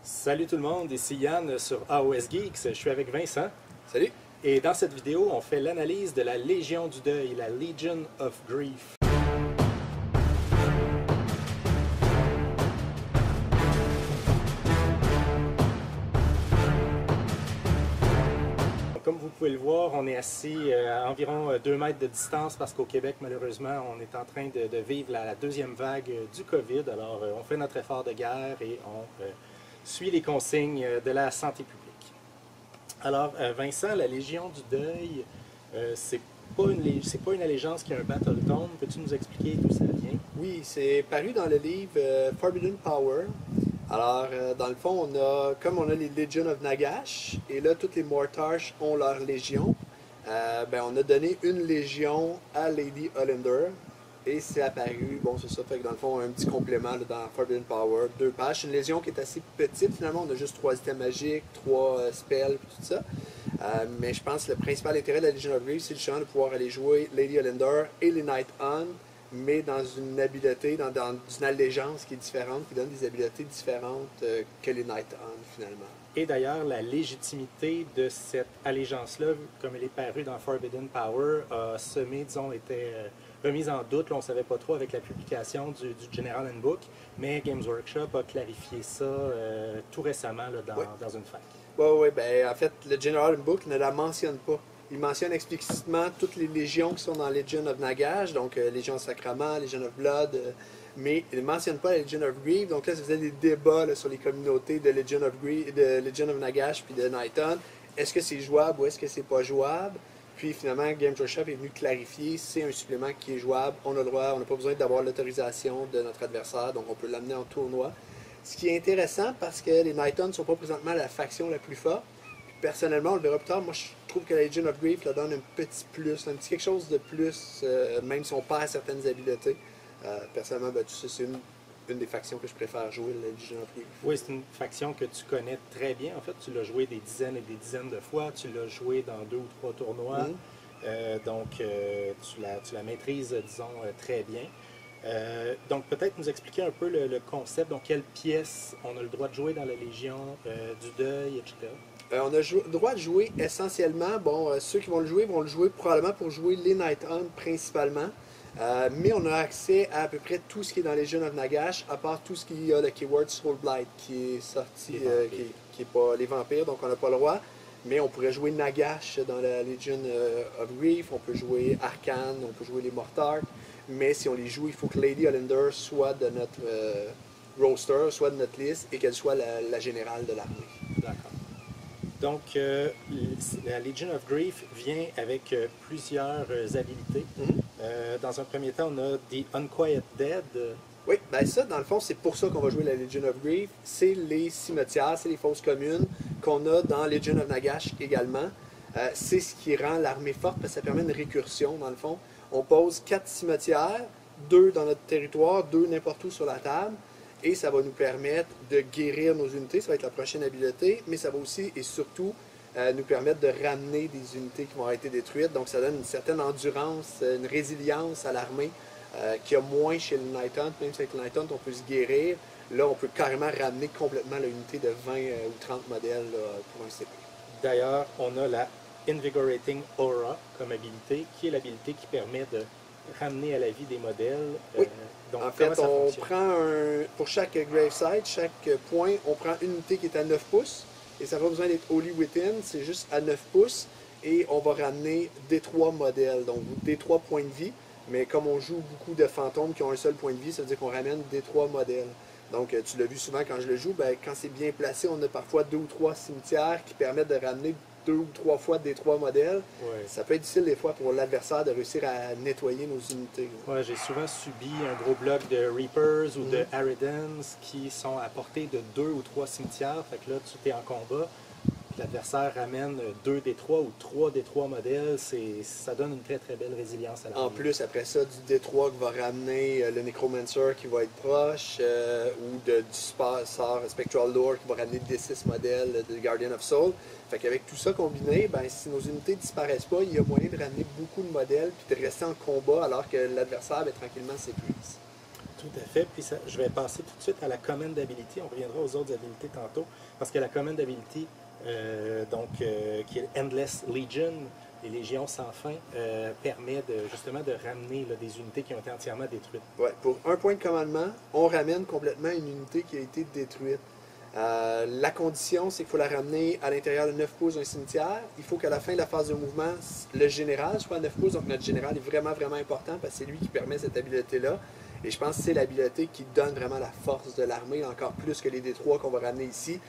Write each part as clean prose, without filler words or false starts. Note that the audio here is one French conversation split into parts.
Salut tout le monde, ici Yann sur AOS Geeks, je suis avec Vincent. Salut! Et dans cette vidéo, on fait l'analyse de la Légion du Deuil, la Legion of Grief. Comme vous pouvez le voir, on est assis à environ 2 mètres de distance parce qu'au Québec, malheureusement, on est en train de vivre la deuxième vague du COVID. Alors, on fait notre effort de guerre et on suit les consignes de la santé publique. Alors, Vincent, la Légion du Deuil, c'est pas une allégeance qui a un battle tome. Peux-tu nous expliquer d'où ça vient? Oui, c'est paru dans le livre Forbidden Power. Alors, dans le fond, comme on a les Legion of Nagash, et là, toutes les Mortarch ont leur légion, on a donné une légion à Lady Hollander, et c'est apparu, bon, c'est ça, fait que dans le fond, un petit complément là, dans Forbidden Power, 2 pages. C'est une légion qui est assez petite, finalement, on a juste 3 items magiques, 3 spells, tout ça. Mais je pense que le principal intérêt de la Legion of Grief, c'est justement de pouvoir aller jouer Lady Hollander et les Night Hunt, mais dans une habileté, dans une allégeance qui est différente, qui donne des habiletés différentes que les Night Hunt, finalement. Et d'ailleurs, la légitimité de cette allégeance-là, comme elle est parue dans Forbidden Power, a semé, disons, était remise en doute. Là, on ne savait pas trop avec la publication du General Handbook, mais Games Workshop a clarifié ça tout récemment là, dans une fac. Oui, en fait, le General Handbook ne la mentionne pas. Il mentionne explicitement toutes les légions qui sont dans Legion of Nagash, donc Légion Sacrament, Legion of Blood, mais il ne mentionne pas la Legion of Grief. Donc là, ça faisait des débats là, sur les communautés de Legion of Grief, de Legion of Nagash puis de Night Hunt. Est-ce que c'est jouable ou est-ce que c'est pas jouable? Puis finalement, Games Workshop est venu clarifier, c'est un supplément qui est jouable, on a le droit, on n'a pas besoin d'avoir l'autorisation de notre adversaire, donc on peut l'amener en tournoi. Ce qui est intéressant parce que les Night Hunt ne sont pas présentement la faction la plus forte. Personnellement, on le verra plus tard, moi je trouve que la Legion of Grief leur donne un petit plus, un petit quelque chose de plus, même si on perd certaines habiletés. Personnellement, tu sais, c'est une des factions que je préfère jouer, la Legion of Grief. Oui, c'est une faction que tu connais très bien. En fait, tu l'as joué des dizaines et des dizaines de fois. Tu l'as joué dans 2 ou 3 tournois. Donc, tu la maîtrises, disons, très bien. Donc, peut-être nous expliquer un peu le concept. Donc, quelles pièces on a le droit de jouer dans la Légion du Deuil, etc. On a le droit de jouer essentiellement, ceux qui vont le jouer probablement pour jouer les Night Hunt principalement. Mais on a accès à peu près tout ce qui est dans les Legion of Nagash, à part tout ce qu'il y a, le keyword Soulblight qui est sorti, qui est pas les vampires, donc on n'a pas le droit. Mais on pourrait jouer Nagash dans la Legion of Grief, on peut jouer Arcane, on peut jouer les Mortarch. Mais si on les joue, il faut que Lady Hollander soit de notre roster, soit de notre liste, et qu'elle soit la générale de l'armée. D'accord. Donc, la Legion of Grief vient avec plusieurs habilités. Dans un premier temps, on a The Unquiet Dead. Oui, ça, dans le fond, c'est pour ça qu'on va jouer la Legion of Grief. C'est les cimetières, c'est les fosses communes qu'on a dans Legion of Nagash également. C'est ce qui rend l'armée forte parce que ça permet une récursion, dans le fond. On pose 4 cimetières, 2 dans notre territoire, 2 n'importe où sur la table. Et ça va nous permettre de guérir nos unités, ça va être la prochaine habileté, mais ça va aussi et surtout nous permettre de ramener des unités qui vont avoir été détruites. Donc ça donne une certaine endurance, une résilience à l'armée qu'il y a moins chez le Night Hunt. Même si avec le Night Hunt on peut se guérir, là on peut carrément ramener complètement l'unité de 20 ou 30 modèles là, pour un CP. D'ailleurs, on a la Invigorating Aura comme habilité, qui est l'habilité qui permet de ramener à la vie des modèles. Oui. Donc, en fait, on prend pour chaque gravesite, chaque point, on prend une unité qui est à 9 pouces. Et ça n'a pas besoin d'être Holy Within, c'est juste à 9 pouces. Et on va ramener D3 modèles, donc D3 points de vie. Mais comme on joue beaucoup de fantômes qui ont un seul point de vie, ça veut dire qu'on ramène D3 modèles. Donc tu l'as vu souvent quand je le joue, quand c'est bien placé, on a parfois 2 ou 3 cimetières qui permettent de ramener 2 ou 3 fois des 3 modèles. Ouais. Ça peut être difficile des fois pour l'adversaire de réussir à nettoyer nos unités. Ouais, j'ai souvent subi un gros bloc de Reapers ou de Harridans qui sont à portée de 2 ou 3 cimetières. Fait que là, tu es en combat, l'adversaire ramène 2 des 3 ou 3 des 3 modèles. Ça donne une très très belle résilience à l'armée. En plus, après ça, du D3 qui va ramener le Necromancer qui va être proche, ou du sort Spectral Lore qui va ramener D6 modèles de Guardian of Soul. Fait qu'avec tout ça combiné, si nos unités ne disparaissent pas, il y a moyen de ramener beaucoup de modèles puis de rester en combat alors que l'adversaire tranquillement s'épuise. Tout à fait. Puis je vais passer tout de suite à la Command Ability. On reviendra aux autres habilités tantôt. Parce que la Command Ability, qui est Endless Legion, les légions sans fin, permet justement de ramener là, des unités qui ont été entièrement détruites. Ouais, pour un point de commandement, on ramène complètement une unité qui a été détruite. La condition, c'est qu'il faut la ramener à l'intérieur de 9 pouces d'un cimetière. Il faut qu'à la fin de la phase de mouvement, le général soit à 9 pouces. Donc notre général est vraiment, vraiment important parce que c'est lui qui permet cette habileté-là. Et je pense que c'est l'habileté qui donne vraiment la force de l'armée, encore plus que les D3 qu'on va ramener ici.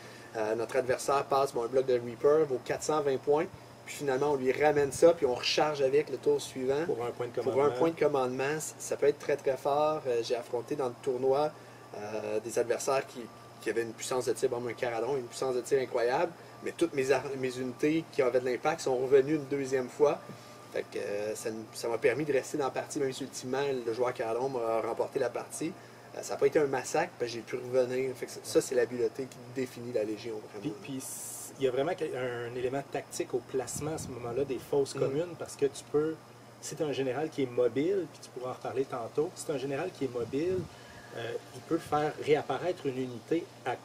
Notre adversaire passe un bloc de Reaper, vaut 420 points. Puis finalement, on lui ramène ça, puis on recharge avec le tour suivant. Pour un point de commandement. Pour un point de commandement, ça peut être très, très fort. J'ai affronté dans le tournoi des adversaires qui avaient une puissance de tir, un Caradon, une puissance de tir incroyable. Mais toutes mes unités qui avaient de l'impact sont revenues une deuxième fois. Fait que, ça m'a permis de rester dans la partie, même si ultimement le joueur Caradon m'a remporté la partie. Ça n'a pas été un massacre, parce que j'ai pu revenir. Fait que ça, c'est l'habileté qui définit la Légion. Puis il y a vraiment un élément tactique au placement à ce moment-là des fosses communes, parce que tu peux, si tu as un général qui est mobile, puis tu pourras en reparler tantôt, si tu as un général qui est mobile, il peut faire réapparaître une unité à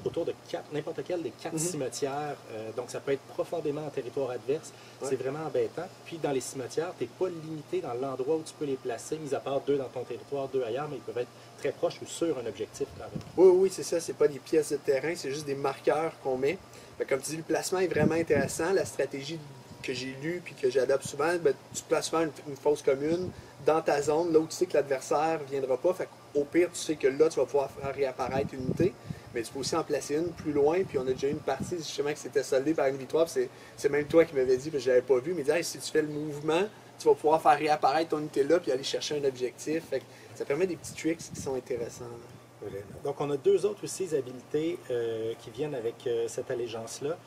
autour de n'importe quel des 4 cimetières. Donc ça peut être profondément en territoire adverse. Ouais. C'est vraiment embêtant. Puis dans les cimetières, tu n'es pas limité dans l'endroit où tu peux les placer, mis à part 2 dans ton territoire, 2 ailleurs, mais ils peuvent être très proches ou sur un objectif quand même. Oui, c'est ça. C'est pas des pièces de terrain, c'est juste des marqueurs qu'on met. Fait, comme tu dis, le placement est vraiment intéressant. La stratégie que j'ai lue puis que j'adopte souvent, tu places souvent une fosse commune dans ta zone, là où tu sais que l'adversaire ne viendra pas. Fait au pire, tu sais que là, tu vas pouvoir faire réapparaître une unité. Mais tu peux aussi en placer une plus loin. Puis on a déjà eu une partie justement qui s'était soldée par une victoire. C'est même toi qui m'avais dit, parce que je l'avais pas vu, mais hey, si tu fais le mouvement, tu vas pouvoir faire réapparaître ton unité là puis aller chercher un objectif. Fait que ça permet des petits tricks qui sont intéressants. Donc on a 2 autres aussi habilités qui viennent avec cette allégeance-là.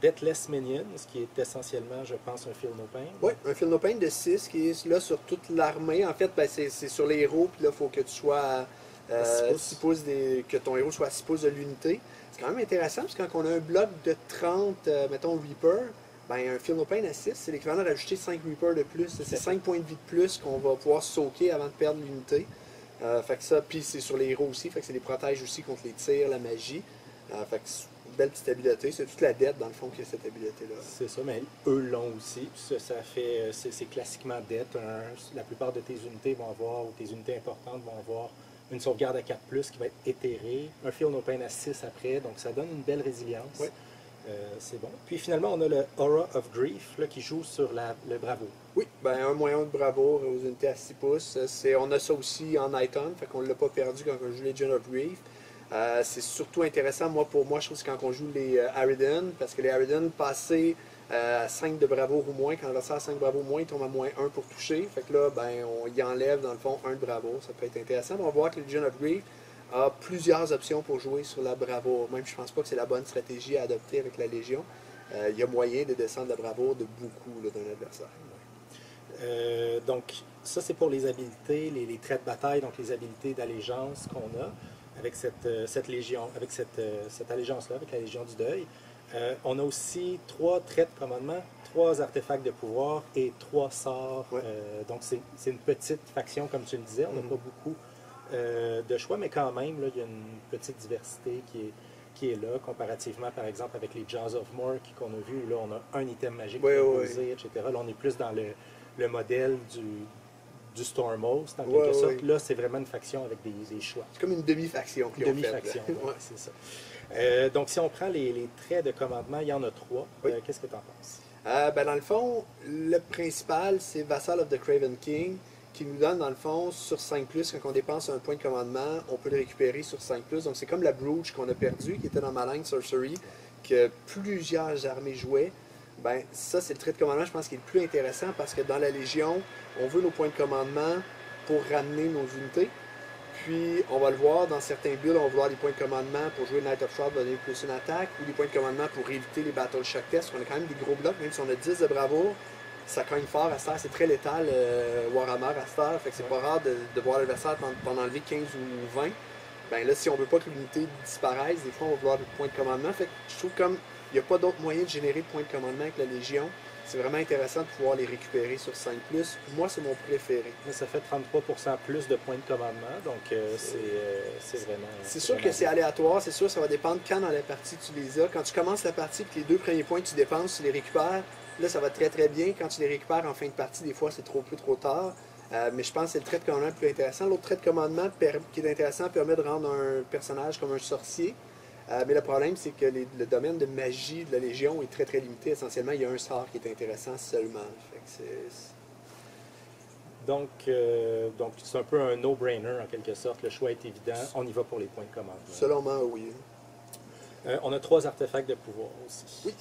Deathless Minions, qui est essentiellement, je pense, un Feel No Pain. Oui, un Feel No Pain de 6 qui est là sur toute l'armée. En fait, c'est sur les héros, puis là, il faut que tu sois 6 pouces que ton héros soit à 6 pouces de l'unité. C'est quand même intéressant, parce que quand on a un bloc de 30, mettons, Reaper, un Feel No Pain à 6, c'est l'équivalent de rajouter 5 Reaper de plus. C'est 5 points de vie de plus qu'on va pouvoir soaker avant de perdre l'unité. Fait que ça, puis c'est sur les héros aussi, fait que ça les protège aussi contre les tirs, la magie. Fait que belle petite habileté. C'est toute la dette, dans le fond, qui a cette habileté-là. C'est ça, mais eux l'ont aussi. C'est classiquement dette. La plupart de tes unités vont avoir, ou tes unités importantes vont avoir une sauvegarde à 4+, qui va être éthérée. Un Feel No Pain à 6 après, donc ça donne une belle résilience. Oui. C'est bon. Puis finalement, on a le Aura of Grief, là, qui joue sur le bravoure. Oui, un moyen de bravoure aux unités à 6 pouces. On a ça aussi en Nighton, fait qu'on ne l'a pas perdu quand on joue Legion of Grief. C'est surtout intéressant, pour moi, je trouve, c'est quand on joue les Harridan, parce que les Harridan, passés à 5 de bravoure ou moins, quand l'adversaire a 5 bravoure ou moins, il tombe à -1 pour toucher. Fait que là, on y enlève, dans le fond, 1 de bravoure. Ça peut être intéressant. On va voir que le Legion of Grief a plusieurs options pour jouer sur la bravoure. Même, je pense pas que c'est la bonne stratégie à adopter avec la Légion. Il y a moyen de descendre la bravoure de beaucoup d'un adversaire. Donc, ça, c'est pour les habiletés, les traits de bataille, donc les habiletés d'allégeance qu'on a avec cette légion, avec cette allégeance-là, avec la Légion du Deuil. On a aussi 3 traits de commandement, 3 artefacts de pouvoir et 3 sorts. Ouais. Donc, c'est une petite faction, comme tu le disais. On n'a pas beaucoup de choix, mais quand même, là, il y a une petite diversité qui est là, comparativement, par exemple, avec les Jaws of Mork qu'on a vu. Là, on a un item magique posé, etc. Là, on est plus dans le modèle du Stormhost, en quelque sorte. Là, c'est vraiment une faction avec des choix. C'est comme une demi-faction qu'ils ont faite. Ouais, c'est ça. Donc, si on prend les traits de commandement, il y en a 3. Oui. Qu'est-ce que tu en penses? Dans le fond, le principal, c'est Vassal of the Craven King, qui nous donne, dans le fond, sur 5+, quand on dépense un point de commandement, on peut le récupérer sur 5+. Donc, c'est comme la Brooch qu'on a perdue, qui était dans ma line Sorcery, que plusieurs armées jouaient. Ça, c'est le trait de commandement, je pense, qui est le plus intéressant, parce que dans la Légion, on veut nos points de commandement pour ramener nos unités. Puis, on va le voir, dans certains builds, on va vouloir des points de commandement pour jouer Night of Shroud, donner plus une attaque, ou des points de commandement pour éviter les Battle Shock Tests. On a quand même des gros blocs, même si on a 10 de bravoure, ça cogne fort à cette heure, c'est très létal, Warhammer à cette heure, fait que c'est pas rare de voir l'adversaire t'en enlever 15 ou 20. Là, si on veut pas que l'unité disparaisse, des fois, on va vouloir des points de commandement. Fait que je trouve comme il n'y a pas d'autre moyen de générer de points de commandement avec la Légion. c'est vraiment intéressant de pouvoir les récupérer sur 5+. Moi, c'est mon préféré. Mais ça fait 33% plus de points de commandement, donc c'est vraiment... C'est sûr que c'est aléatoire, c'est sûr, ça va dépendre quand dans la partie tu les as. Quand tu commences la partie et que les 2 premiers points que tu dépenses, tu les récupères, là, ça va très très bien. Quand tu les récupères en fin de partie, des fois, c'est trop tard. Mais je pense que c'est le trait de commandement le plus intéressant. L'autre trait de commandement qui est intéressant permet de rendre un personnage comme un sorcier. Mais le problème, c'est que le domaine de magie de la Légion est très très limité. Essentiellement, il y a un sort qui est intéressant seulement. Fait que donc c'est un peu un no-brainer en quelque sorte. Le choix est évident. On y va pour les points de commandement. Selon moi, oui. On a 3 artefacts de pouvoir aussi. Oui.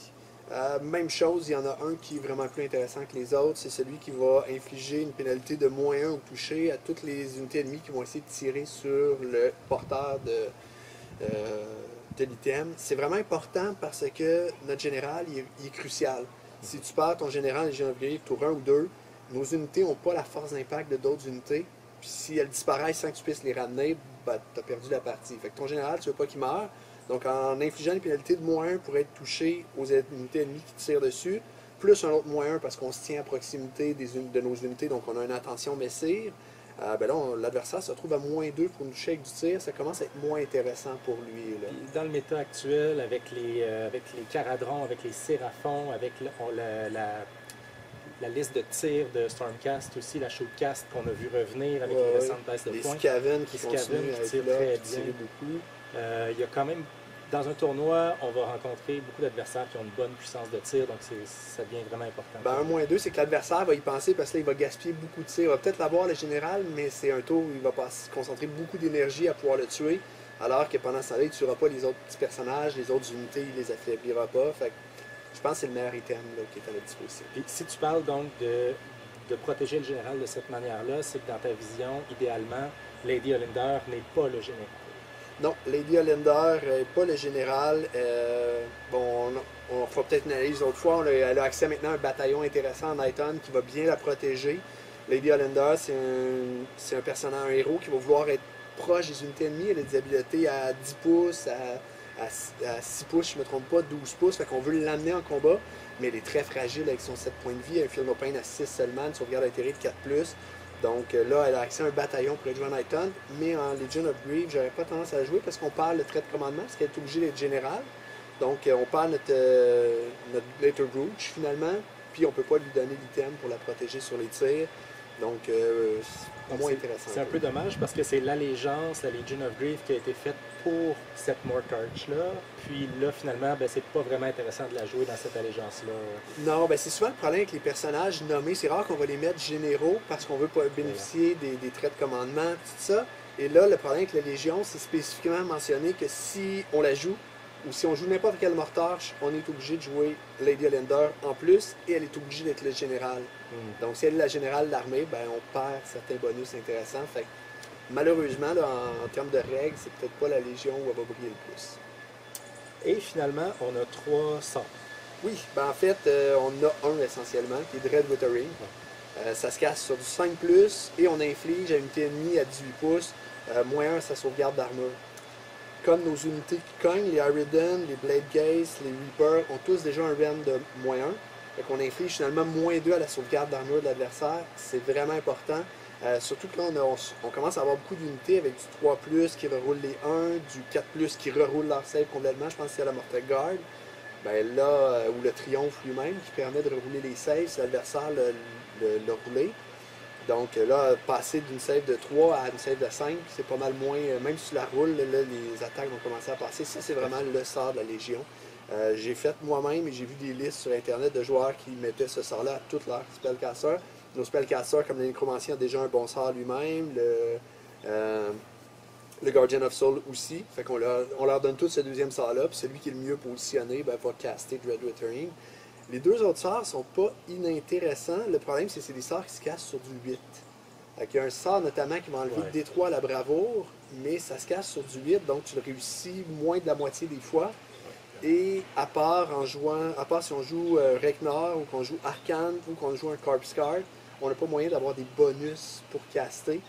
Même chose, il y en a un qui est vraiment plus intéressant que les autres. C'est celui qui va infliger une pénalité de -1 au toucher à toutes les unités ennemies qui vont essayer de tirer sur le porteur de l'item. C'est vraiment important parce que notre général, il est crucial. Si tu perds ton général Légion of Grief tour 1 ou 2, nos unités n'ont pas la force d'impact de d'autres unités. Puis si elles disparaissent sans que tu puisses les ramener, ben, tu as perdu la partie. Fait que ton général, tu veux pas qu'il meure. Donc, en infligeant une pénalité de -1 pour être touché aux unités ennemies qui tirent dessus, plus un autre -1 parce qu'on se tient à proximité de nos unités, donc on a une attention messire, ben là, l'adversaire se retrouve à -2 pour nous toucher avec du tir. Ça commence à être moins intéressant pour lui. Là. Dans le méta actuel, avec les caradrons, avec les séraphons, avec la liste de tirs de Stormcast aussi, la Shootcast qu'on a vu revenir avec les récentes baisses de points. Les Skaven qui Skaven continuent à qui tirent être là, très qui tirent beaucoup. Il y a quand même, dans un tournoi, on va rencontrer beaucoup d'adversaires qui ont une bonne puissance de tir, donc ça devient vraiment important. Ben, un -2, c'est que l'adversaire va y penser parce que là, il va gaspiller beaucoup de tirs. Il va peut-être l'avoir le général, mais c'est un tour où il va concentrer beaucoup d'énergie à pouvoir le tuer, alors que pendant ce temps-là, il ne tuera pas les autres petits personnages, les autres unités, il les affaiblira pas. Fait que je pense que c'est le meilleur item là, qui est à la disposition. Puis si tu parles donc de protéger le général de cette manière-là, c'est que dans ta vision, idéalement, Lady Olinda n'est pas le général. Non, Lady Olinda n'est pas le général. Bon, on fera peut-être une analyse l'autre fois. Elle a accès maintenant à un bataillon intéressant en Nighton qui va bien la protéger. Lady Olinda, c'est un personnage, un héros qui va vouloir être proche des unités ennemies. Elle a des habiletés à 10 pouces, à 6 pouces, je ne me trompe pas, 12 pouces. Fait qu'on veut l'amener en combat, mais elle est très fragile avec son 7 points de vie. Un Field of Pain à 6 seulement, une sauvegarde atterrée de 4+. Donc là, elle a accès à un bataillon pour être joué en Nighton, mais en Legion of Grief, j'aurais pas tendance à la jouer parce qu'on parle le trait de commandement, parce qu'elle est obligée d'être générale. Donc on parle notre Later Brooch finalement, puis on peut pas lui donner l'item pour la protéger sur les tirs. Donc c'est moins intéressant. C'est un peu dommage parce que c'est l'allégeance, la Legion of Grief qui a été faite pour cette Mortarch-là. Puis là, finalement, ben, c'est pas vraiment intéressant de la jouer dans cette allégeance-là. Non, ben c'est souvent le problème avec les personnages nommés. C'est rare qu'on va les mettre généraux parce qu'on veut pas bénéficier des traits de commandement, tout ça. Et là, le problème avec la Légion, c'est spécifiquement mentionné que si on la joue, ou si on joue n'importe quelle Mortarch, on est obligé de jouer Lady Olinda en plus, et elle est obligée d'être le général. Donc si elle est la générale de l'armée, ben, on perd certains bonus intéressants. Fait que, malheureusement, là, en termes de règles, c'est peut-être pas la Légion où elle va briller le plus. Et finalement, on a 3 sorts. Oui, ben en fait, on a un essentiellement, qui est Dread Withering. Ça se casse sur du 5+, et on inflige à une unité ennemie à 18 pouces, -1 à sa sauvegarde d'armure. Comme nos unités qui cognent, les Harridan, les Blade Gaze, les Reapers ont tous déjà un rend de -1. Fait qu'on inflige finalement -2 à la sauvegarde d'armure de l'adversaire. C'est vraiment important. Surtout que là, on commence à avoir beaucoup d'unités avec du 3+, qui reroule les 1, du 4+, qui reroule leur save complètement. Je pense que c'est la Mortal Guard. Ben là, ou le Triomphe lui-même, qui permet de rerouler les saves si l'adversaire l'a roulé. Donc là, passer d'une save de 3 à une save de 5, c'est pas mal moins. Même si tu la roules, là, les attaques vont commencer à passer. Ça, c'est vraiment le sort de la Légion. J'ai fait moi-même et j'ai vu des listes sur Internet de joueurs qui mettaient ce sort-là à tous leurs spellcasters. Nos spellcasters, comme le Nécromancien, ont déjà un bon sort lui-même. Le Guardian of Soul aussi. Fait qu'on leur donne tout ce deuxième sort-là. Puis celui qui est le mieux positionné va caster Dread Withering. Les 2 autres sorts sont pas inintéressants. Le problème, c'est que c'est des sorts qui se cassent sur du 8. Il y a un sort notamment qui va enlever le détroit à la bravoure, mais ça se casse sur du 8, donc tu le réussis moins de la moitié des fois. Et à part si on joue Reknor ou qu'on joue Arcane ou qu'on joue un Corpse Card, on n'a pas moyen d'avoir des bonus pour caster.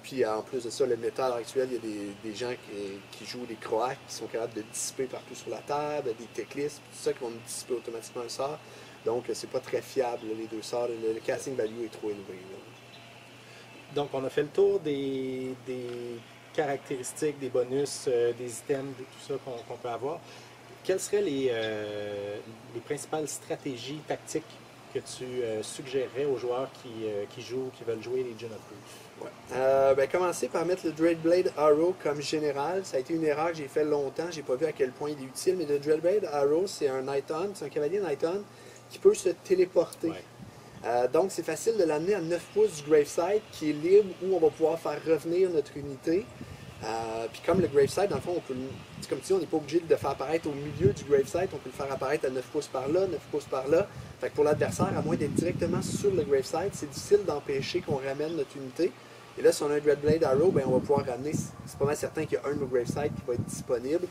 Puis en plus de ça, le métal actuel, il y a des gens qui jouent des Croates qui sont capables de dissiper partout sur la table, des Teclis, tout ça qui vont dissiper automatiquement le sort. Donc, c'est pas très fiable, là, les deux sorts. Le casting value est trop élevé. Là. Donc, on a fait le tour des caractéristiques, des bonus, des items, de tout ça qu'on peut avoir. Quelles seraient les principales stratégies tactiques que tu suggérerais aux joueurs qui jouent, qui veulent jouer Legion of Grief? Ouais. Ben, commencer par mettre le Dreadblade Arrow comme général. Ça a été une erreur que j'ai fait longtemps. J'ai pas vu à quel point il est utile. Mais le Dreadblade Arrow, c'est un Knighton, c'est un cavalier Knighton qui peut se téléporter. Ouais. Donc, c'est facile de l'amener à 9 pouces du Graveside qui est libre où on va pouvoir faire revenir notre unité. Puis comme le Graveside, dans le fond, comme tu dis, on n'est pas obligé de le faire apparaître au milieu du Graveside, on peut le faire apparaître à 9 pouces par là, 9 pouces par là. Fait que pour l'adversaire, à moins d'être directement sur le Graveside, c'est difficile d'empêcher qu'on ramène notre unité. Et là, si on a un Dreadblade Arrow, ben, on va pouvoir ramener, c'est pas mal certain qu'il y a un de nos Graveside qui va être disponible.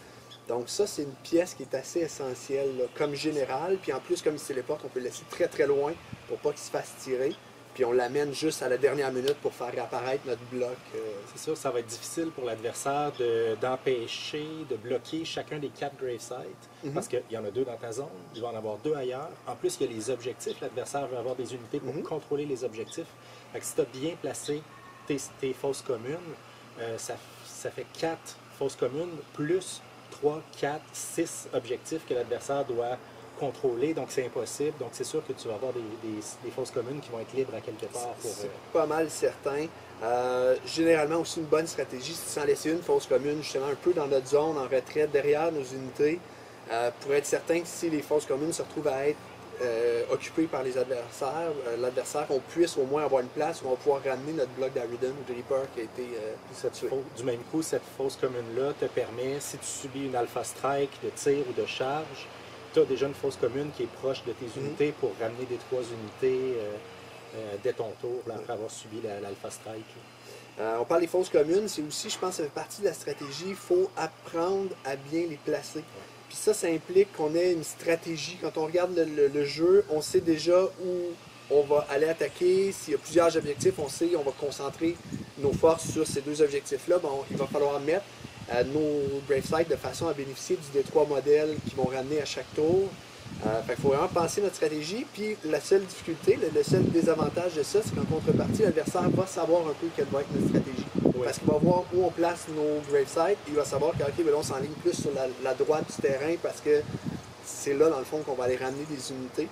Donc ça, c'est une pièce qui est assez essentielle là, comme général. Puis en plus, comme il se téléporte, on peut le laisser très très loin pour pas qu'il se fasse tirer. Puis on l'amène juste à la dernière minute pour faire réapparaître notre bloc. C'est sûr, ça va être difficile pour l'adversaire d'empêcher, de bloquer chacun des 4 gravesites, parce qu'il y en a 2 dans ta zone, il va en avoir 2 ailleurs. En plus, il y a les objectifs. L'adversaire veut avoir des unités pour contrôler les objectifs. Fait que si tu as bien placé tes fosses communes, ça fait 4 fosses communes plus 3, 4, 6 objectifs que l'adversaire doit contrôler, donc c'est impossible. Donc c'est sûr que tu vas avoir des fosses communes qui vont être libres à quelque part. C'est pas mal certain. Généralement aussi une bonne stratégie, c'est de s'en laisser une fosse commune justement un peu dans notre zone, en retraite, derrière nos unités, pour être certain que si les fosses communes se retrouvent à être occupées par les adversaires, l'adversaire, on puisse au moins avoir une place où on va pouvoir ramener notre bloc d'Aridon ou de Reaper qui a été tué. Du même coup, cette fosse commune-là te permet, si tu subis une alpha strike de tir ou de charge, tu as déjà une fosse commune qui est proche de tes unités pour ramener des 3 unités dès ton tour, là, après avoir subi l'alpha strike. On parle des fosses communes, c'est aussi, je pense, ça fait partie de la stratégie. Il faut apprendre à bien les placer. Puis ça implique qu'on ait une stratégie. Quand on regarde le jeu, on sait déjà où on va aller attaquer. S'il y a plusieurs objectifs, on sait on va concentrer nos forces sur ces 2 objectifs-là. Bon, il va falloir mettre nos Graveside de façon à bénéficier du D3 modèles qui vont ramener à chaque tour. Il faut vraiment penser notre stratégie. Puis la seule difficulté, le seul désavantage de ça, c'est qu'en contrepartie, l'adversaire va savoir un peu quelle va être notre stratégie. Oui. Parce qu'il va voir où on place nos Graveside. Il va savoir que okay, ben là, on s'enligne plus sur la droite du terrain parce que c'est là, dans le fond, qu'on va aller ramener des unités.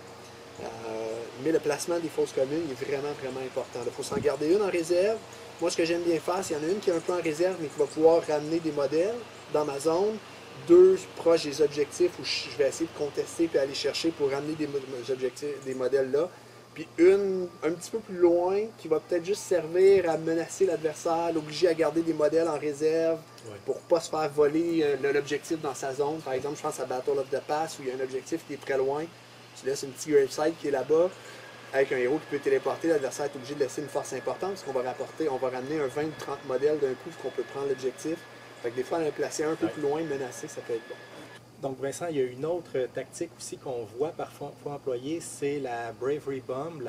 Mais le placement des fosses communes est vraiment, vraiment important. Il faut s'en garder une en réserve. Moi, ce que j'aime bien faire, c'est qu'il y en a une qui est un peu en réserve, mais qui va pouvoir ramener des modèles dans ma zone. 2 proches des objectifs où je vais essayer de contester puis aller chercher pour ramener des objectifs, des modèles là. Puis une un petit peu plus loin qui va peut-être juste servir à menacer l'adversaire, l'obliger à garder des modèles en réserve pour ne pas se faire voler l'objectif dans sa zone. Par exemple, je pense à Battle of the Pass où il y a un objectif qui est très loin. Tu laisses un petit Graveside qui est là-bas. Avec un héros qui peut téléporter, l'adversaire est obligé de laisser une force importante parce qu'on va rapporter, on va ramener un 20 ou 30 modèles d'un coup qu'on peut prendre l'objectif. Fait que des fois, on va placer un peu plus loin, menacé, ça peut être bon. Donc Vincent, il y a une autre tactique aussi qu'on voit parfois employer, c'est la Bravery Bomb,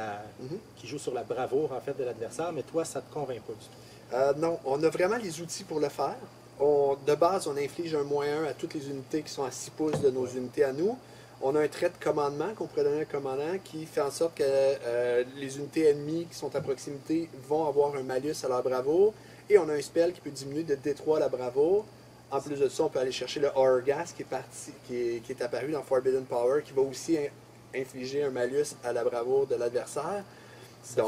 qui joue sur la bravoure en fait de l'adversaire, mais toi, ça ne te convainc pas du tout. Non, on a vraiment les outils pour le faire. De base, on inflige un -1 à toutes les unités qui sont à 6 pouces de nos unités à nous. On a un trait de commandement qu'on pourrait donner à un commandant qui fait en sorte que les unités ennemies qui sont à proximité vont avoir un malus à leur bravoure. Et on a un spell qui peut diminuer de D3 à la bravoure. En plus de ça, on peut aller chercher le Horror Gas qui est apparu dans Forbidden Power, qui va aussi infliger un malus à la bravoure de l'adversaire. Ça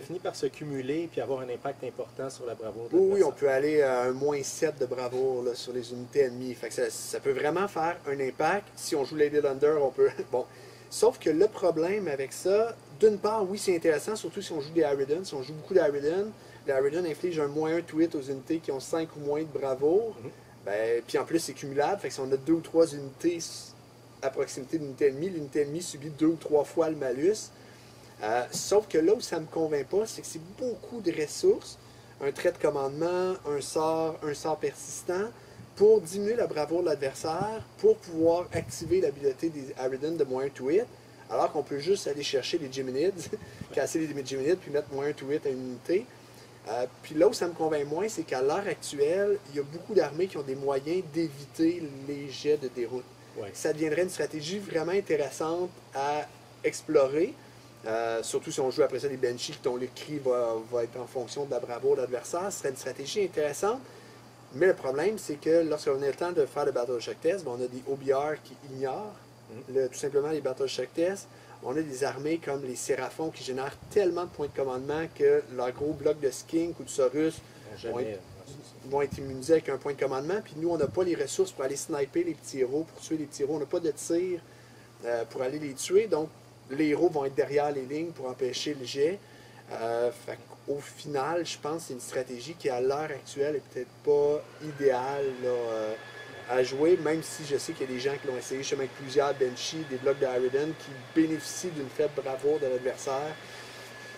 finit par se cumuler et avoir un impact important sur la bravoure de l'adversaire. Oui, on peut aller à un -7 de bravoure là, sur les unités ennemies. Fait que ça peut vraiment faire un impact. Si on joue Lady Thunder, on peut... Bon. Sauf que le problème avec ça, d'une part, oui, c'est intéressant, surtout si on joue des Aridon. Si on joue beaucoup d'Aridon, les Aridon infligent un -1 to hit aux unités qui ont 5 ou moins de bravoure. Puis en plus, c'est cumulable. Fait que si on a 2 ou 3 unités à proximité d'une unité ennemie, l'unité ennemie subit 2 ou 3 fois le malus. Sauf que là où ça ne me convainc pas, c'est que c'est beaucoup de ressources, un trait de commandement, un sort persistant, pour diminuer la bravoure de l'adversaire, pour pouvoir activer l'habileté des Aridon de -1 to hit, alors qu'on peut juste aller chercher les Geminids, casser les Geminids, puis mettre -1 to hit à une unité. Puis là où ça me convainc moins, c'est qu'à l'heure actuelle, il y a beaucoup d'armées qui ont des moyens d'éviter les jets de déroute. Ouais. Ça deviendrait une stratégie vraiment intéressante à explorer. Surtout si on joue après ça des Banshees, dont le cri va être en fonction de la bravoure de l'adversaire. Ce serait une stratégie intéressante. Mais le problème, c'est que lorsqu'on a le temps de faire le Battle Shock Test, on a des OBR qui ignorent tout simplement les Battle Shock Tests. On a des armées comme les Séraphons qui génèrent tellement de points de commandement que leur gros bloc de Skink ou de Saurus vont être immunisés avec un point de commandement. Puis nous, on n'a pas les ressources pour aller sniper les petits héros, pour tuer les petits héros. On n'a pas de tir pour aller les tuer. Donc, les héros vont être derrière les lignes pour empêcher le jet. Au final, je pense que c'est une stratégie qui, à l'heure actuelle, est peut-être pas idéale là, à jouer, même si je sais qu'il y a des gens qui l'ont essayé, justement avec plusieurs Banshee, des blocs de Harridan, qui bénéficient d'une faible bravoure de l'adversaire.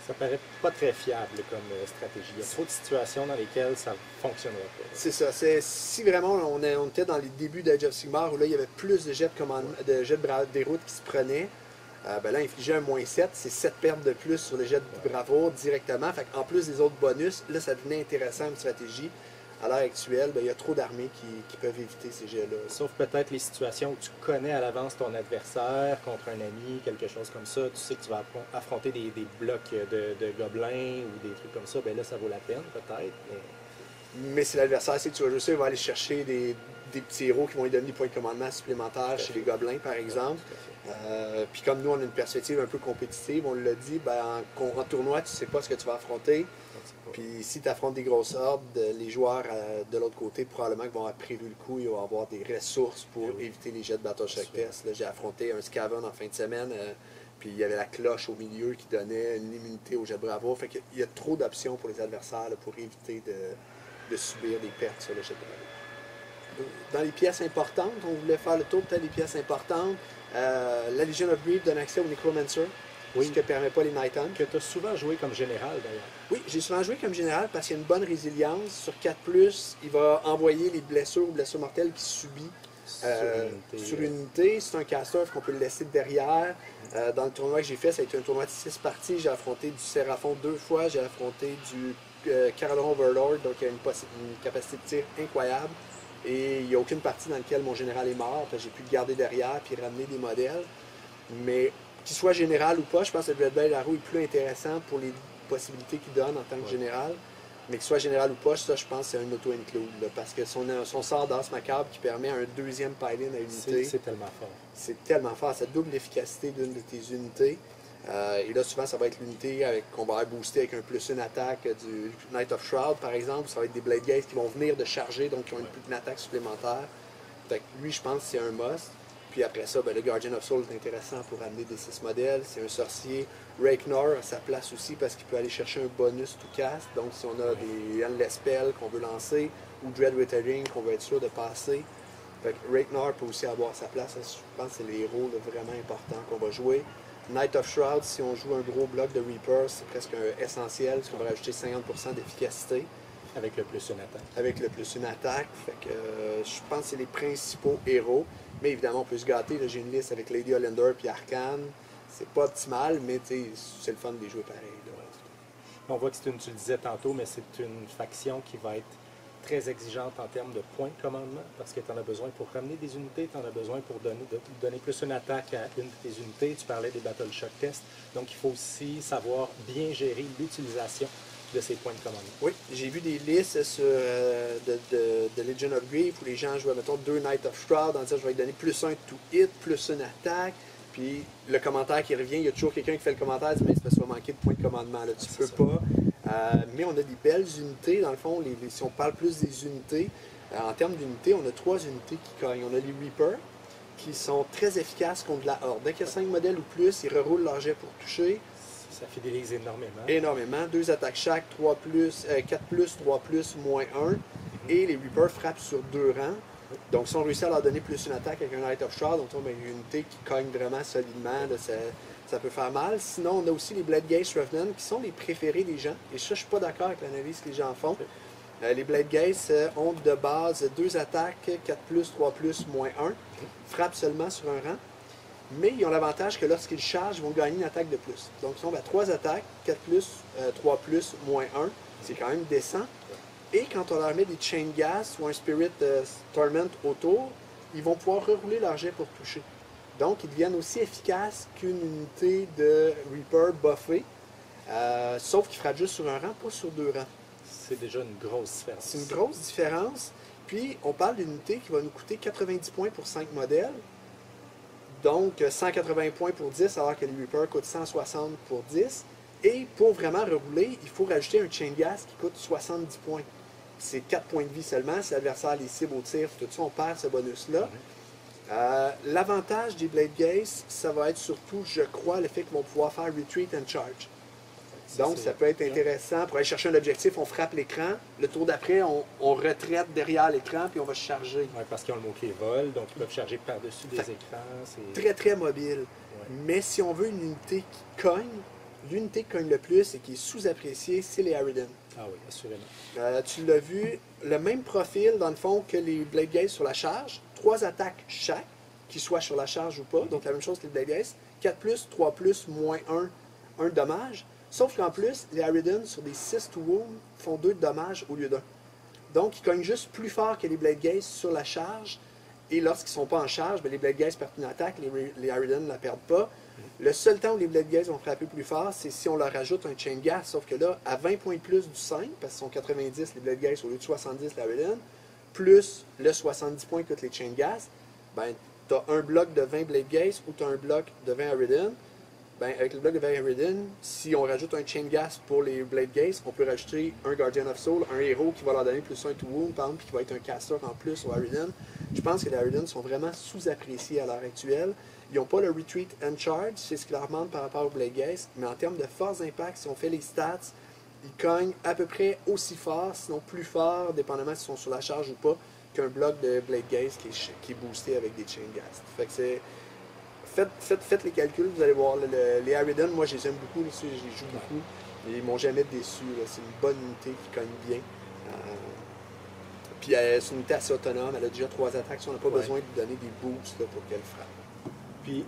Ça paraît pas très fiable comme stratégie. Il y a trop de situations dans lesquelles ça ne fonctionnerait pas. C'est ça. Si vraiment on était dans les débuts d'Age of Sigmar, où là, il y avait plus de jets de déroute qui se prenaient, ben là, infliger un -7, c'est 7 pertes de plus sur les jets de bravoure directement. Fait en plus des autres bonus, là, ça devenait intéressant une stratégie. À l'heure actuelle, ben, il y a trop d'armées qui peuvent éviter ces jets-là. Sauf peut-être les situations où tu connais à l'avance ton adversaire contre un ami, quelque chose comme ça. Tu sais que tu vas affronter des blocs de gobelins ou des trucs comme ça. Ben là, ça vaut la peine, peut-être. Mais si l'adversaire sait que tu vas jouer ça, il va aller chercher des petits héros qui vont lui donner des points de commandement supplémentaires chez les gobelins, par exemple. Puis comme nous, on a une perspective un peu compétitive, on l'a dit, ben, en tournoi, tu ne sais pas ce que tu vas affronter. Puis si tu affrontes des grosses hordes, les joueurs de l'autre côté, probablement qu'ils vont avoir prévu le coup, ils vont avoir des ressources pour éviter les jets de Battle Shock Test. J'ai affronté un Skaven en fin de semaine, puis il y avait la cloche au milieu qui donnait une immunité au jet de bravoure. Fait qu'il y a trop d'options pour les adversaires là, pour éviter de subir des pertes sur le jet de bravoure. Dans les pièces importantes, on voulait faire le tour peut-être des pièces importantes. La Legion of Grief donne accès au Necromancer. Oui. Ce que ne permet pas les Night Hunt. Que tu as souvent joué comme général, d'ailleurs. Oui, j'ai souvent joué comme général parce qu'il y a une bonne résilience. Sur 4+, il va envoyer les blessures ou blessures mortelles qu'il subit sur une unité. C'est un caster qu'on peut le laisser derrière. Dans le tournoi que j'ai fait, ça a été un tournoi de 6 parties. J'ai affronté du Séraphon 2 fois. J'ai affronté du Carolon Overlord, donc il y a une capacité de tir incroyable. Et il n'y a aucune partie dans laquelle mon général est mort. J'ai pu le garder derrière puis ramener des modèles. Mais qu'il soit général ou pas, je pense que le Dreadblade Arrow est plus intéressant pour les possibilités qu'il donne en tant que général. Mais qu'il soit général ou pas, ça, je pense que c'est un auto-include. Parce que son sort d'As Macabre qui permet un deuxième pile-in à unité. C'est tellement fort. C'est tellement fort. Ça double l'efficacité d'une de tes unités. Et là, souvent, ça va être l'unité qu'on va booster avec un +1 attaque du Knight of Shroud, par exemple. Ça va être des Blade Gates qui vont venir de charger, donc qui ont une attaque supplémentaire. Fait que lui, je pense que c'est un must. Puis après ça, ben, le Guardian of Soul est intéressant pour amener des 6 modèles. C'est un sorcier. Rakenor a sa place aussi parce qu'il peut aller chercher un bonus to cast. Donc si on a des Endless Spells qu'on veut lancer ou Dread Withering qu'on veut être sûr de passer. Fait que Rakenor peut aussi avoir sa place. Je pense que c'est les héros là, vraiment importants qu'on va jouer. Knight of Shroud, si on joue un gros bloc de Reaper, c'est presque essentiel parce qu'on va rajouter 50% d'efficacité. Avec le +1 attaque. Avec le +1 attaque. Fait que je pense que c'est les principaux héros. Mais évidemment, on peut se gâter. J'ai une liste avec Lady Hollander puis Arcane. C'est pas optimal, mais c'est le fun de les jouer pareil. Là. On voit que tu le disais tantôt, mais c'est une faction qui va être très exigeante en termes de points de commandement, parce que tu en as besoin pour ramener des unités, tu en as besoin pour donner plus une attaque à une de tes unités. Tu parlais des Battle Shock Tests. Donc, il faut aussi savoir bien gérer l'utilisation de ces points de commandement. Oui, j'ai vu des listes sur, de Legion of Grief où les gens jouaient, mettons, 2 Knight of Shroud, en disant je vais lui donner +1 to hit, +1 attaque. Puis le commentaire qui revient, il y a toujours quelqu'un qui fait le commentaire, dit mais c'est parce que tu vas manquer de points de commandement, là, tu peux pas. Mais on a des belles unités, dans le fond, si on parle plus des unités, en termes d'unités, on a 3 unités qui cognent. On a les Reapers, qui sont très efficaces contre la Horde. Dès qu'il y a 5 modèles ou plus, ils reroulent leur jet pour toucher. Ça fidélise énormément. Énormément. 2 attaques chaque, 4+, 3+, -1. Et les Reapers frappent sur 2 rangs. Donc, si on réussit à leur donner +1 attaque avec un Knight of Shroud, on tombe avec une unité qui cogne vraiment solidement. Là, ça peut faire mal. Sinon, on a aussi les Blade Gaze Revenant qui sont les préférés des gens. Et ça, je ne suis pas d'accord avec l'analyse que les gens font. Les Blade Gaze ont de base 2 attaques, 4+, 3+, -1. Frappent seulement sur un rang. Mais ils ont l'avantage que lorsqu'ils chargent, ils vont gagner une attaque de plus. Donc, ils sont à 3 attaques, 4+, 3+, -1. C'est quand même décent. Et quand on leur met des Chain Gas ou un Spirit Torment autour, ils vont pouvoir rerouler leur jet pour toucher. Donc, ils deviennent aussi efficaces qu'une unité de Reaper buffée, sauf qu'ils frappent juste sur un rang, pas sur deux rangs. C'est déjà une grosse différence. C'est une grosse différence. Puis, on parle d'une unité qui va nous coûter 90 points pour 5 modèles. Donc, 180 points pour 10, alors que les Reapers coûtent 160 pour 10. Et pour vraiment rerouler, il faut rajouter un Chain Gas qui coûte 70 points. C'est 4 points de vie seulement. Si l'adversaire les cible au tir, tout ça, on perd ce bonus-là. L'avantage des Blade Gaze, ça va être surtout, je crois, le fait qu'ils vont pouvoir faire Retreat and Charge. Donc, ça peut être intéressant. Pour aller chercher un objectif, on frappe l'écran. Le tour d'après, on retraite derrière l'écran, puis on va se charger. Oui, parce qu'ils ont le mot-clé vol, donc ils peuvent charger par-dessus des écrans. Très, très mobile. Ouais. Mais si on veut une unité qui cogne, l'unité qui cogne le plus et qui est sous-appréciée, c'est les Harridan. Ah oui, assurément. Tu l'as vu, le même profil, dans le fond, que les Blade Gaze sur la charge. 3 attaques chaque, qu'ils soient sur la charge ou pas. Donc, la même chose que les Blade Gaze. 4+, 3+, moins 1 dommage. Sauf qu'en plus, les Harridan, sur des 6 to wound, font 2 de dommages au lieu d'1. Donc, ils cognent juste plus fort que les Blade Gaze sur la charge. Et lorsqu'ils ne sont pas en charge, bien, les Blade Gaze perdent une attaque, les Harridan ne la perdent pas. Le seul temps où les Blade Gaze vont frapper plus fort, c'est si on leur rajoute un Chain Gas. Sauf que là, à 20 points de plus du 5, parce qu'ils sont 90 les Blade Gaze au lieu de 70 les Harridan, plus le 70 points que les Chain Gas, ben, tu as un bloc de 20 Blade Gaze ou tu as un bloc de 20 Harridan. Ben, avec le bloc de 20 Harridan, si on rajoute un Chain Gas pour les Blade Gaze, on peut rajouter un Guardian of Soul, un héros qui va leur donner plus 1 to wound, par exemple, puis qui va être un caster en plus aux Harridan. Je pense que les Harridan sont vraiment sous-appréciés à l'heure actuelle. Ils n'ont pas le Retreat and Charge, c'est ce qui leur manque par rapport aux Blade Gaze, mais en termes de force d'impact, si on fait les stats, ils cognent à peu près aussi fort, sinon plus fort, dépendamment s'ils sont sur la charge ou pas, qu'un bloc de Blade Gaze qui est boosté avec des Chain Gas. Fait que c'est... Faites les calculs, vous allez voir. Les Harridan, moi, je les aime beaucoup. Je les joue beaucoup. Et ils m'ont jamais déçu. C'est une bonne unité qui cogne bien. Puis c'est une unité assez autonome. Elle a déjà 3 attaques. On n'a pas besoin de lui donner des boosts là, pour qu'elle frappe. Puis,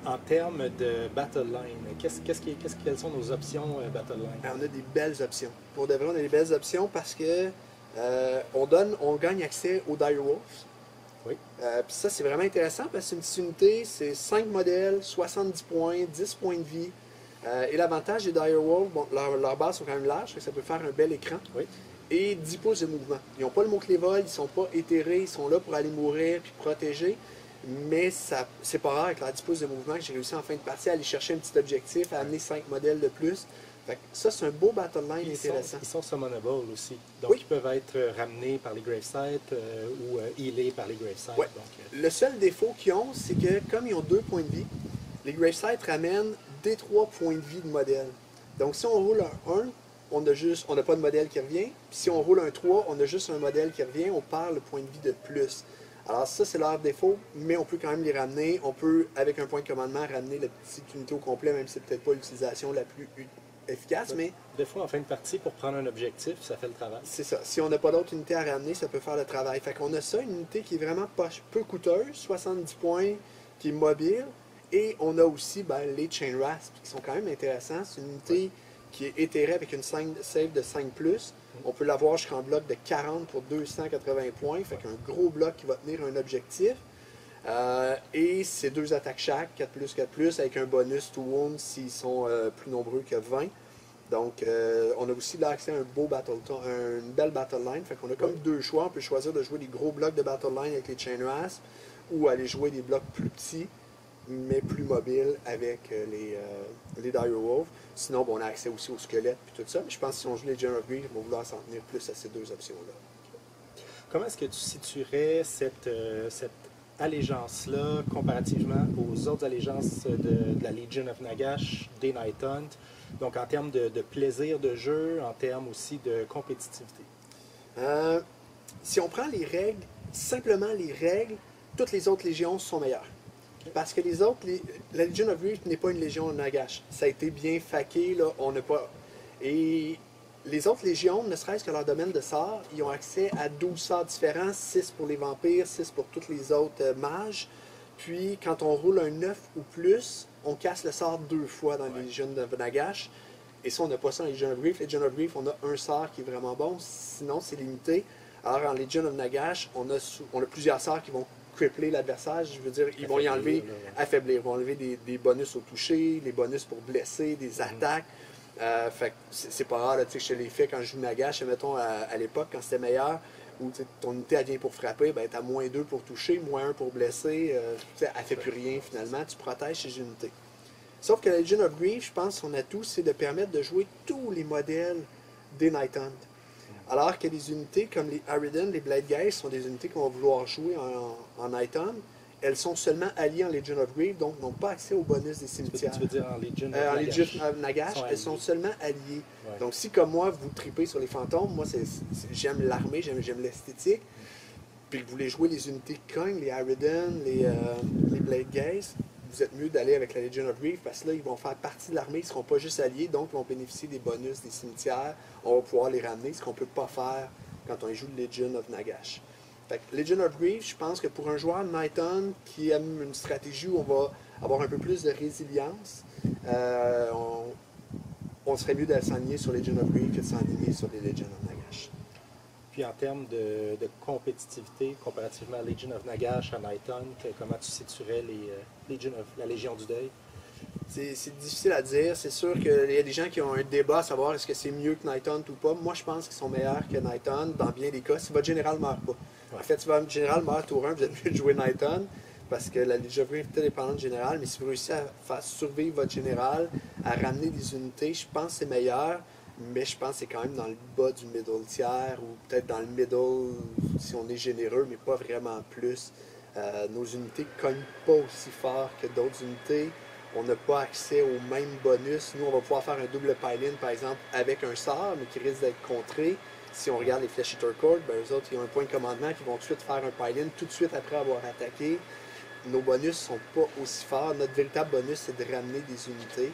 en termes de battle line, quelles sont nos options battle line? On a des belles options. Pour de vrai, on a des belles options parce que on gagne accès aux Dire Wolves. Oui. Puis ça, c'est vraiment intéressant parce que c'est une petite unité, c'est 5 modèles, 70 points, 10 points de vie. Et l'avantage des Dire Wolves, bon, leurs bases sont quand même larges, ça peut faire un bel écran. Oui. Et 10 pouces de mouvement. Ils n'ont pas le mot-clé vol, ils ne sont pas éthérés, ils sont là pour aller mourir puis protéger. Mais c'est pas rare avec leurs 10 pouces de mouvement que j'ai réussi en fin de partie à aller chercher un petit objectif, à amener 5 modèles de plus. Fait que ça, c'est un beau battle line intéressant. Ils sont summonable aussi. Donc, ils peuvent être ramenés par les Gravesight ou healés par les Gravesight. Ouais. Le seul défaut qu'ils ont, c'est que comme ils ont 2 points de vie, les Gravesight ramènent des 3 points de vie de modèle. Donc, si on roule un 1, on n'a pas de modèle qui revient. Puis si on roule un 3, on a juste un modèle qui revient, on perd le point de vie de plus. Alors ça, c'est leur défaut, mais on peut quand même les ramener. On peut, avec un point de commandement, ramener la petite unité au complet, même si c'est peut-être pas l'utilisation la plus efficace, mais... Des fois, en fin de partie, pour prendre un objectif, ça fait le travail. C'est ça. Si on n'a pas d'autres unités à ramener, ça peut faire le travail. Fait qu'on a ça, une unité qui est vraiment peu coûteuse, 70 points, qui est mobile, et on a aussi les Chain Rasp, qui sont quand même intéressants. C'est une unité qui est éthérée avec une save de 5+. On peut l'avoir jusqu'en bloc de 40 pour 280 points, fait qu'un gros bloc qui va tenir un objectif. Et c'est 2 attaques chaque, 4+, avec un bonus to wound s'ils sont plus nombreux que 20. Donc, on a aussi l'accès à une belle battle line. Fait qu'on a comme 2 choix. On peut choisir de jouer des gros blocs de battle line avec les Chain Rasp ou aller jouer des blocs plus petits, mais plus mobiles avec les Dire Wolves. Sinon, on a accès aussi aux squelettes et tout ça. Mais je pense que si on joue les General of Grief, on va vouloir s'en tenir plus à ces 2 options-là. Comment est-ce que tu situerais cette allégeance-là comparativement aux autres allégeances de la Legion of Nagash, des Night Hunt? Donc en termes de plaisir de jeu, en termes aussi de compétitivité? Si on prend les règles, simplement les règles, toutes les autres légions sont meilleures. Parce que les autres, la Legion of Grief n'est pas une légion de Nagash. Ça a été bien faqué, là, on n'a pas... Et les autres légions, ne serait-ce que leur domaine de sorts, ils ont accès à 12 sorts différents, 6 pour les vampires, 6 pour toutes les autres mages. Puis, quand on roule un 9 ou plus, on casse le sort 2 fois dans les légions de Nagash. Et ça, on n'a pas ça dans les Legion of Grief. Les Legion of Grief, on a un sort qui est vraiment bon, sinon c'est limité. Alors, en Legion of Nagash, on a plusieurs sorts qui vont crippler l'adversaire. Je veux dire, ils vont y enlever, affaiblir. Ils vont enlever des bonus au toucher, des bonus pour blesser, des attaques. Fait que c'est pas rare, tu sais, je te l'ai fait quand je joue Nagash, mettons, à l'époque, quand c'était meilleur, où ton unité, elle vient pour frapper, ben, t'as -2 pour toucher, -1 pour blesser. Elle fait plus rien, finalement. Tu protèges ces unités. Sauf que la Legion of Grief, je pense, son atout, c'est de permettre de jouer tous les modèles des Night Hunt. Alors que les unités comme les Harridan, les Blade Guys sont des unités qu'on va vouloir jouer en Night Hunt. Elles sont seulement alliées en Legion of Grief, donc n'ont pas accès aux bonus des cimetières. Tu veux dire en Legion of Nagash, elles sont seulement alliées. Ouais. Donc si comme moi, vous tripez sur les fantômes, moi j'aime l'armée, j'aime l'esthétique, puis que vous voulez jouer les unités Kong, les Harridan, les Blade Guys, vous êtes mieux d'aller avec la Legion of Grief parce que là, ils vont faire partie de l'armée, ils ne seront pas juste alliés, donc ils vont bénéficier des bonus des cimetières. On va pouvoir les ramener, ce qu'on ne peut pas faire quand on joue Legion of Nagash. Fait que Legion of Grief, je pense que pour un joueur Night Hunt qui aime une stratégie où on va avoir un peu plus de résilience, on serait mieux de s'aligner sur Legion of Grief que de s'aligner sur les Legion of Nagash. Puis en termes de compétitivité, comparativement à Legion of Nagash, à Night Hunt, comment tu situerais la Légion du Deuil? C'est difficile à dire. C'est sûr qu'il y a des gens qui ont un débat à savoir est-ce que c'est mieux que Night Hunt ou pas. Moi, je pense qu'ils sont meilleurs que Night Hunt dans bien des cas. Si votre général ne meurt pas. Ouais. En fait, si votre général meurt tour 1, vous êtes mieux de jouer Night Hunt parce que la Legion of Grief est peut-être dépendante du général. Mais si vous réussissez à faire survivre votre général, à ramener des unités, je pense que c'est meilleur. Mais je pense que c'est quand même dans le bas du middle tiers ou peut-être dans le middle si on est généreux, mais pas vraiment plus. Nos unités ne cognent pas aussi fort que d'autres unités. On n'a pas accès aux mêmes bonus. Nous, on va pouvoir faire un double pile-in, par exemple, avec un sort, mais qui risque d'être contré. Si on regarde les Flesh Eater Court, ben, eux autres, ils ont un point de commandement qui vont tout de suite faire un pile-in tout de suite après avoir attaqué. Nos bonus ne sont pas aussi forts. Notre véritable bonus, c'est de ramener des unités.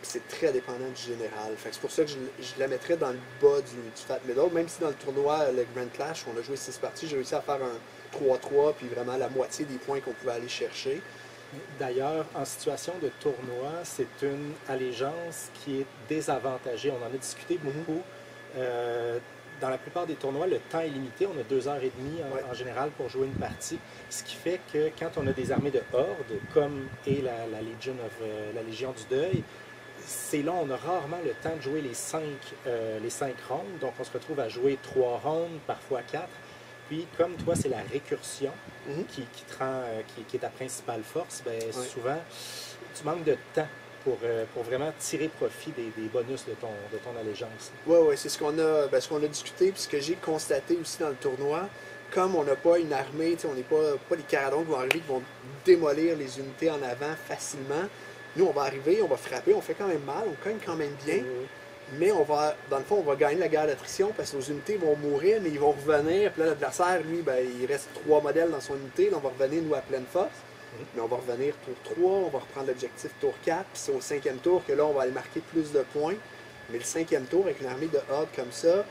C'est très dépendant du général. C'est pour ça que je la mettrais dans le bas du Fat Middle, même si dans le tournoi, le Grand Clash, on a joué 6 parties, j'ai réussi à faire un 3-3, puis vraiment la moitié des points qu'on pouvait aller chercher. D'ailleurs, en situation de tournoi, c'est une allégeance qui est désavantagée. On en a discuté beaucoup. Dans la plupart des tournois, le temps est limité. On a 2h30 en général pour jouer une partie. Ce qui fait que quand on a des armées de horde, comme est la Légion du Deuil, c'est là, on a rarement le temps de jouer les 5 rondes. Donc, on se retrouve à jouer 3 rondes, parfois 4. Puis, comme toi, c'est la récursion qui est ta principale force, bien, souvent, tu manques de temps pour vraiment tirer profit des bonus de ton allégeance. Oui, c'est ce qu'on a discuté, puis ce que j'ai constaté aussi dans le tournoi. Comme on n'a pas une armée, on n'est pas des caradons qui vont arriver, qui vont démolir les unités en avant facilement. Nous, on va arriver, on va frapper, on fait quand même mal, on cogne quand même bien, mais dans le fond, on va gagner la guerre d'attrition parce que nos unités vont mourir, mais ils vont revenir. Puis là, l'adversaire, lui, ben, il reste 3 modèles dans son unité, là, on va revenir, nous, à pleine force. Mais on va revenir tour 3, on va reprendre l'objectif tour 4, puis c'est au 5e tour que là, on va aller marquer plus de points. Mais le 5e tour, avec une armée de horde comme ça,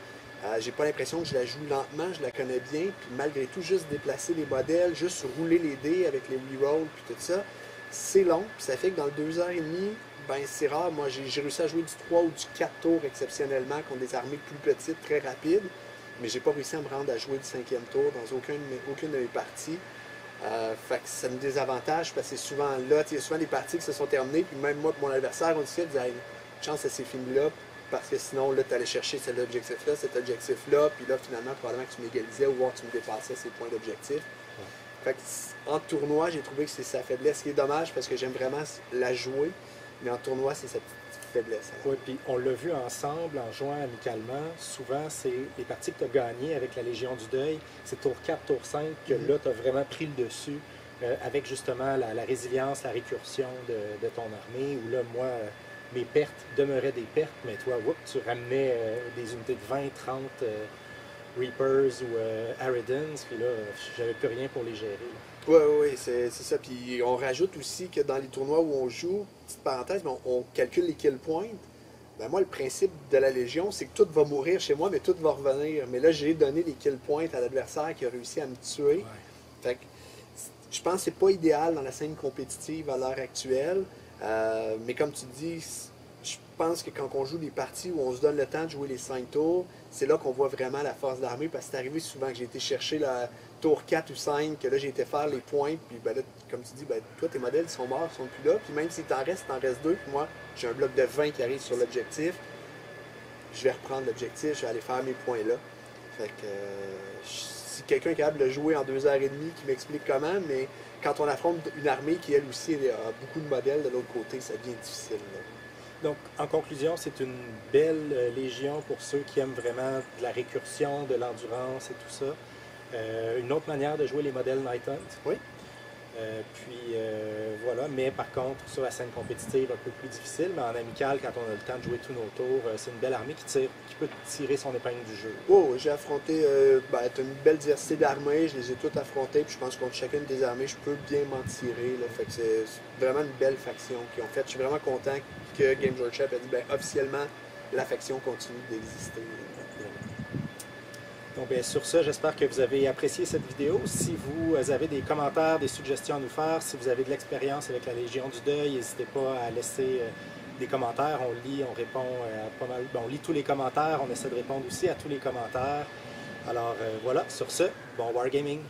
j'ai pas l'impression que je la joue lentement, je la connais bien, puis malgré tout, juste déplacer les modèles, juste rouler les dés avec les rerolls, puis tout ça, c'est long, puis ça fait que dans le 2h30, ben c'est rare. Moi, j'ai réussi à jouer du 3 ou du 4 tours exceptionnellement contre des armées plus petites, très rapides, mais j'ai pas réussi à me rendre à jouer du 5e tour dans aucune de mes parties. Fait que ça me désavantage parce que c'est souvent là, il y a souvent des parties qui se sont terminées, puis même moi et mon adversaire, on disait, hey, chance que c'est fini là, parce que sinon, là, tu allais chercher cet objectif-là, puis là, finalement, probablement que tu m'égalisais ou voir que tu me dépassais ces points d'objectif. Fait que, en tournoi, j'ai trouvé que c'est sa faiblesse, ce qui est dommage parce que j'aime vraiment la jouer, mais en tournoi, c'est sa petite faiblesse. Oui, puis on l'a vu ensemble en jouant amicalement. Souvent, c'est les parties que tu as gagnées avec la Légion du Deuil, c'est tour 4, tour 5, que là, tu as vraiment pris le dessus avec justement la résilience, la récursion de ton armée, où là, moi, mes pertes demeuraient des pertes, mais toi, tu ramenais des unités de 20, 30 Reapers ou Harridans, puis là, j'avais plus rien pour les gérer. Oui, c'est ça. Puis on rajoute aussi que dans les tournois où on joue, petite parenthèse, mais on calcule les kill points. Ben moi, le principe de la Légion, c'est que tout va mourir chez moi, mais tout va revenir. Mais là, j'ai donné les kill points à l'adversaire qui a réussi à me tuer. Ouais. Fait que je pense que c'est pas idéal dans la scène compétitive à l'heure actuelle. Mais comme tu dis, je pense que quand on joue des parties où on se donne le temps de jouer les 5 tours, c'est là qu'on voit vraiment la force d'armée, parce que c'est arrivé souvent que j'ai été chercher tour 4 ou 5, que là, j'ai été faire les points, puis ben là, comme tu dis, ben, toi, tes modèles sont morts, ils sont plus là, puis même si t'en restes 2, puis moi, j'ai un bloc de 20 qui arrive sur l'objectif, je vais reprendre l'objectif, je vais aller faire mes points là. Fait que si quelqu'un est capable de jouer en 2h30, qui m'explique comment, mais quand on affronte une armée qui, elle aussi, a beaucoup de modèles de l'autre côté, ça devient difficile. Là. Donc, en conclusion, c'est une belle légion pour ceux qui aiment vraiment de la récursion, de l'endurance et tout ça. Une autre manière de jouer les modèles Night Hunt. Oui. Voilà, mais par contre, sur la scène compétitive, un peu plus difficile, mais en amical, quand on a le temps de jouer tous nos tours, c'est une belle armée qui peut tirer son épingle du jeu. Oh, j'ai affronté, t'as une belle diversité d'armées, je les ai toutes affrontées, puis je pense contre chacune des armées, je peux bien m'en tirer. Là, fait que c'est vraiment une belle faction qu'ils ont faite. Je suis vraiment content que Games Workshop a dit, ben, officiellement, la faction continue d'exister. Donc, bien, sur ça, j'espère que vous avez apprécié cette vidéo. Si vous avez des commentaires, des suggestions à nous faire, si vous avez de l'expérience avec la Légion du Deuil, n'hésitez pas à laisser des commentaires. On lit, on répond à pas mal. Bon, on lit tous les commentaires, on essaie de répondre aussi à tous les commentaires. Alors voilà, sur ce, bon wargaming!